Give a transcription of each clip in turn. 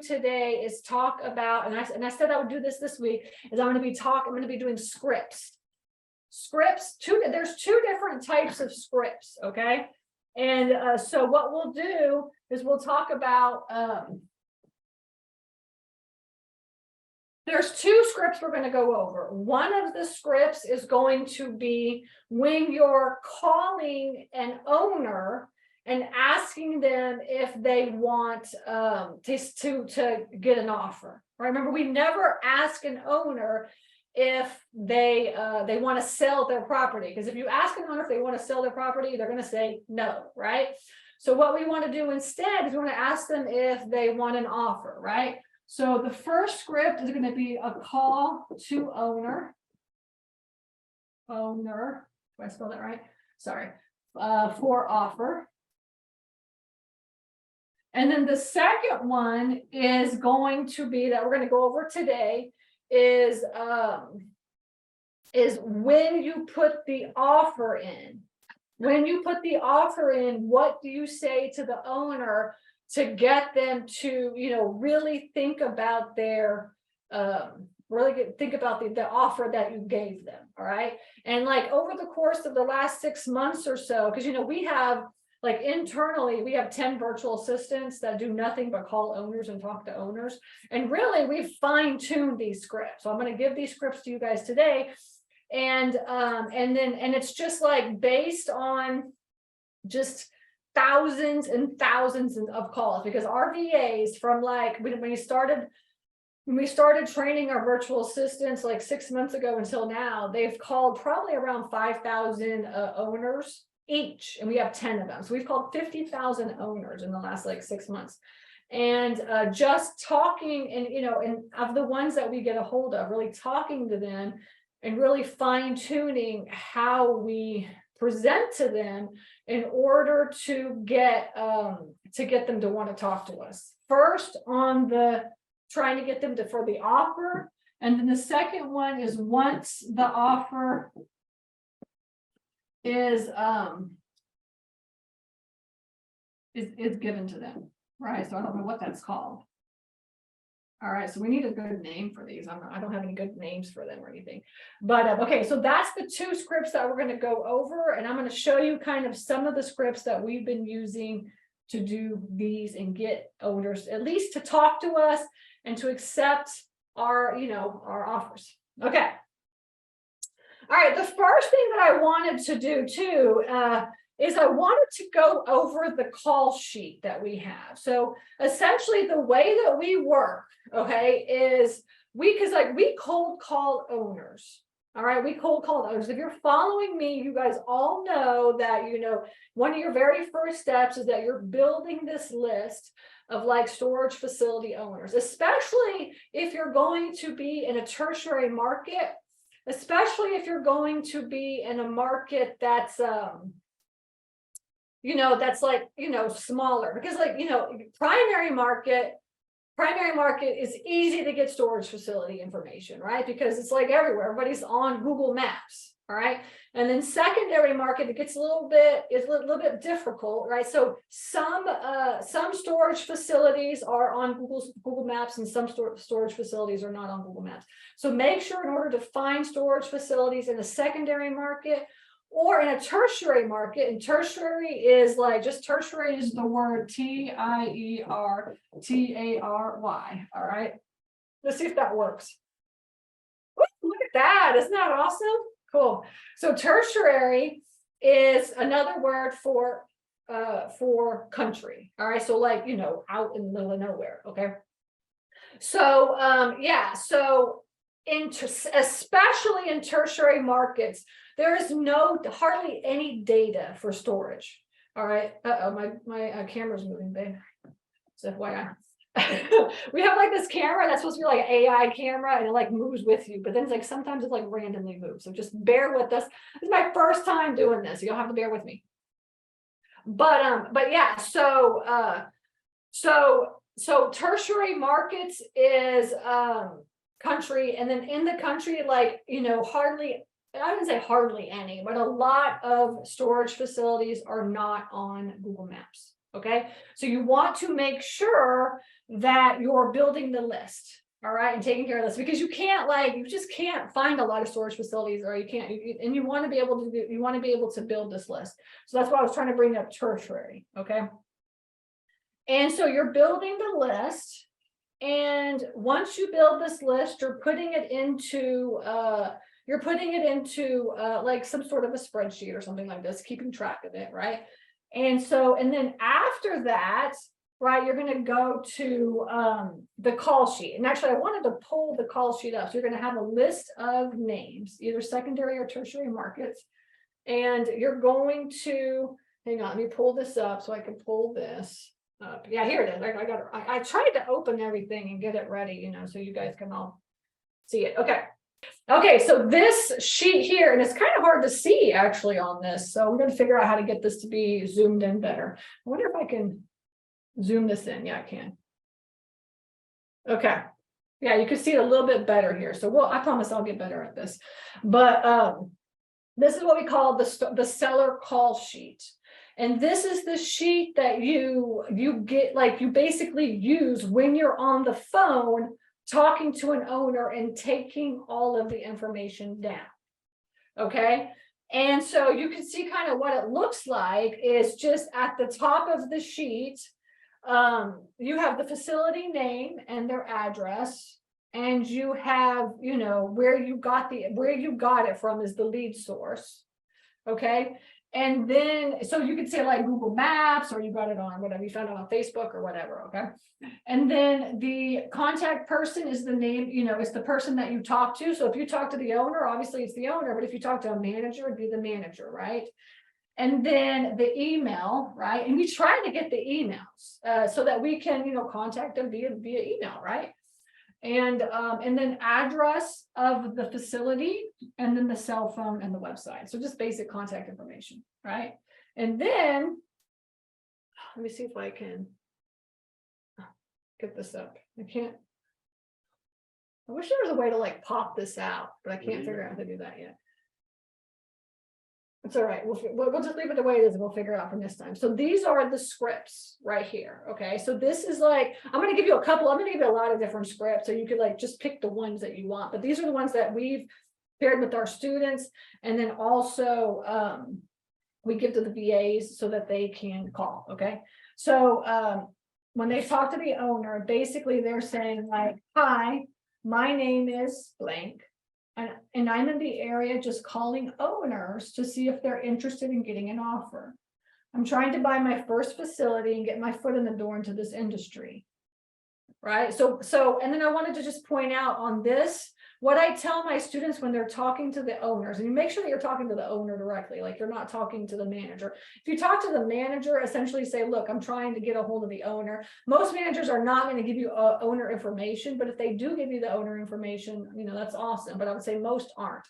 today is talk about, and I said I would do this week, is I'm going to be doing scripts. Scripts, there's two different types of scripts, okay? And so what we'll do is we'll talk about, there's two scripts we're going to go over. One of the scripts is going to be when you're calling an owner and asking them if they want to get an offer. Right? Remember, we never ask an owner if they want to sell their property, because if you ask an owner if they want to sell their property, they're going to say no, right? So what we want to do instead is we want to ask them if they want an offer, right? So the first script is going to be a call to owner. Owner, do I spell that right? Sorry. For offer. And then the second one is going to be, that we're going to go over today, is when you put the offer in. When you put the offer in, what do you say to the owner to get them to, really think about their, think about the offer that you gave them, all right? And like over the course of the last 6 months or so, because, we have, like internally, we have 10 virtual assistants that do nothing but call owners and talk to owners. And really, we've fine-tuned these scripts. So I'm going to give these scripts to you guys today. And it's just like based on just thousands and thousands of calls, because our VAs from like when we started training our virtual assistants like 6 months ago until now, they've called probably around 5,000 owners each, and we have 10 of them. So we've called 50,000 owners in the last like 6 months. And just talking and of the ones that we get a hold of, really talking to them and really fine-tuning how we present to them in order to get them to want to talk to us. First on the trying to get them for the offer, and then the second one is once the offer is given to them, right? So I don't know what that's called. All right, so we need a good name for these. I don't have any good names for them or anything. But okay, so that's the two scripts that we're going to go over, and I'm going to show you kind of some of the scripts that we've been using to do these and get owners at least to talk to us and to accept our, our offers. Okay. All right, the first thing that I wanted to do too is I wanted to go over the call sheet that we have. So essentially the way that we work, okay, is we cold call owners. All right, we cold call owners. If you're following me, you guys all know that, one of your very first steps is that you're building this list of like storage facility owners, especially if you're going to be in a tertiary market, especially if you're going to be in a market that's that's like, smaller, because like, primary market is easy to get storage facility information, right? Because it's like everywhere, everybody's on Google Maps. All right. And then secondary market, it gets a little bit difficult, right? So some storage facilities are on Google Maps, and some storage facilities are not on Google Maps. So make sure, in order to find storage facilities in a secondary market or in a tertiary market, and tertiary is like, just tertiary is the word TIERTARY. All right. Let's see if that works. Ooh, look at that. Isn't that awesome? Cool. So tertiary is another word for country. All right. So like, out in the middle of nowhere. Okay. So so especially in tertiary markets, there is hardly any data for storage. All right. My camera's moving, babe. So FYI. We have like this camera that's supposed to be like an AI camera, and it like moves with you, but then it's like sometimes it like randomly moves. So just bear with us. This is my first time doing this. You'll have to bear with me. But yeah, so tertiary markets is country, and then in the country, like, hardly, I wouldn't say hardly any, but a lot of storage facilities are not on Google Maps. Okay, so you want to make sure that you're building the list, all right, and taking care of this, because you can't, like, you just can't find a lot of storage facilities, or you can't, and you want to be able to do, you want to be able to build this list. So that's why I was trying to bring up tertiary. Okay, and so you're building the list, and once you build this list, you're putting it into like some sort of a spreadsheet or something like this, keeping track of it, right? And so, and then after that, right, you're going to go to the call sheet. And actually, I wanted to pull the call sheet up. So you're going to have a list of names, either secondary or tertiary markets. And you're going to, hang on, let me pull this up so I can pull this up. Yeah, here it is. I tried to open everything and get it ready, you know, so you guys can all see it. Okay. Okay, so this sheet here, and it's kind of hard to see actually on this. So we're going to figure out how to get this to be zoomed in better. I wonder if I can zoom this in. Yeah, I can. Okay. Yeah, you can see it a little bit better here. So I promise I'll get better at this. But this is what we call the seller call sheet. And this is the sheet that you get, like, you basically use when you're on the phone talking to an owner and taking all of the information down. Okay, and so you can see kind of what it looks like is just at the top of the sheet. You have the facility name and their address, and you have, you know, where you got it from is the lead source. Okay, and then so you could say like Google Maps, or you got it on whatever, you found it on Facebook or whatever. Okay, and then the contact person is the name, you know, it's the person that you talk to. So if you talk to the owner, obviously it's the owner, but if you talk to a manager, it'd be the manager, right? And then the email, right? And we try to get the emails so that we can, you know, contact them via email, right? And then address of the facility, and then the cell phone and the website. So just basic contact information, right? And then let me see if I can get this up. I can't. I wish there was a way to like pop this out, but I can't figure out how to do that yet. It's all right. We'll just leave it the way it is, and we'll figure it out for next time. So these are the scripts right here. Okay, so this is like, I'm going to give you a couple. I'm going to give you a lot of different scripts, so you could like just pick the ones that you want. But these are the ones that we've paired with our students, and then also we give to the VAs so that they can call. Okay, so when they talk to the owner, basically they're saying like, "Hi, my name is blank. And I'm in the area just calling owners to see if they're interested in getting an offer. I'm trying to buy my first facility and get my foot in the door into this industry." Right. So, and then I wanted to just point out on this, what I tell my students when they're talking to the owners, and you make sure that you're talking to the owner directly, like you're not talking to the manager. If you talk to the manager, essentially say, "Look, I'm trying to get a hold of the owner." Most managers are not going to give you owner information, but if they do give you the owner information, you know, that's awesome. But I would say most aren't.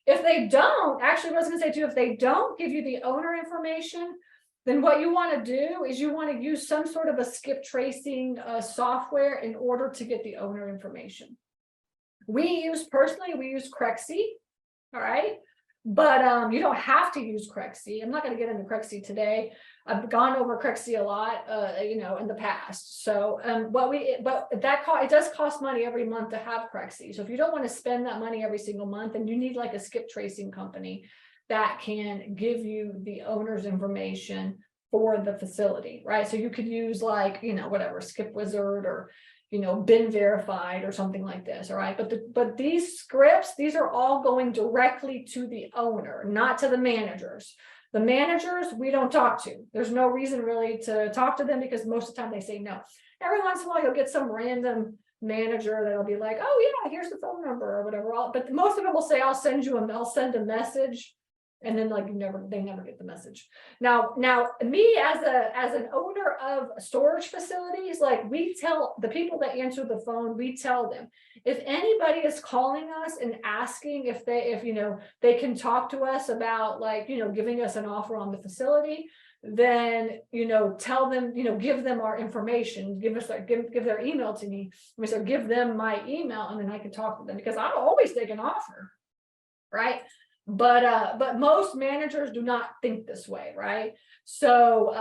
If they don't, actually, what I was going to say too, if they don't give you the owner information, then what you want to do is you want to use some sort of a skip tracing software in order to get the owner information. We use Crexy, all right, but you don't have to use Crexy. I'm not going to get into Crexy today. I've gone over Crexy a lot, you know, in the past. So it does cost money every month to have Crexy. So if you don't want to spend that money every single month, then you need like a skip tracing company that can give you the owner's information for the facility, right? So you could use like, you know, whatever, Skip Wizard or, you know, Bin Verified or something like this, all right? But these scripts, these are all going directly to the owner, not to the managers. The managers, we don't talk to. There's no reason really to talk to them because most of the time they say no. Every once in a while, you'll get some random manager that'll be like, "Oh yeah, here's the phone number," or whatever. But most of them will say, I'll send a message. And then like they never get the message. Now me as an owner of storage facilities, like we tell the people that answer the phone, we tell them if anybody is calling us and asking if you know they can talk to us about like, you know, giving us an offer on the facility, then, you know, tell them, you know, give them our information, give their email to me. So give them my email, and then I can talk to them because I'll always take an offer, right? But most managers do not think this way, right? So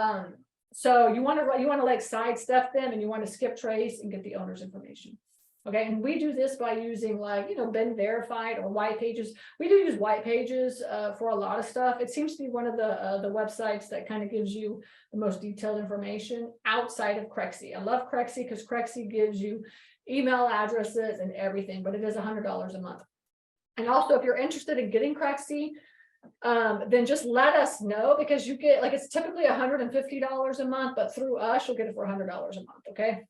So you want to like sidestep them and you want to skip trace and get the owner's information. Okay, and we do this by using like, been verified or white pages. We do use white pages for a lot of stuff. It seems to be one of the websites that kind of gives you the most detailed information outside of Crexy. I love Crexy because Crexy gives you email addresses and everything, but it is $100 a month. And also, if you're interested in getting Crexy, then just let us know, because you get, like, it's typically $150 a month, but through us, you'll get it for $100 a month. Okay.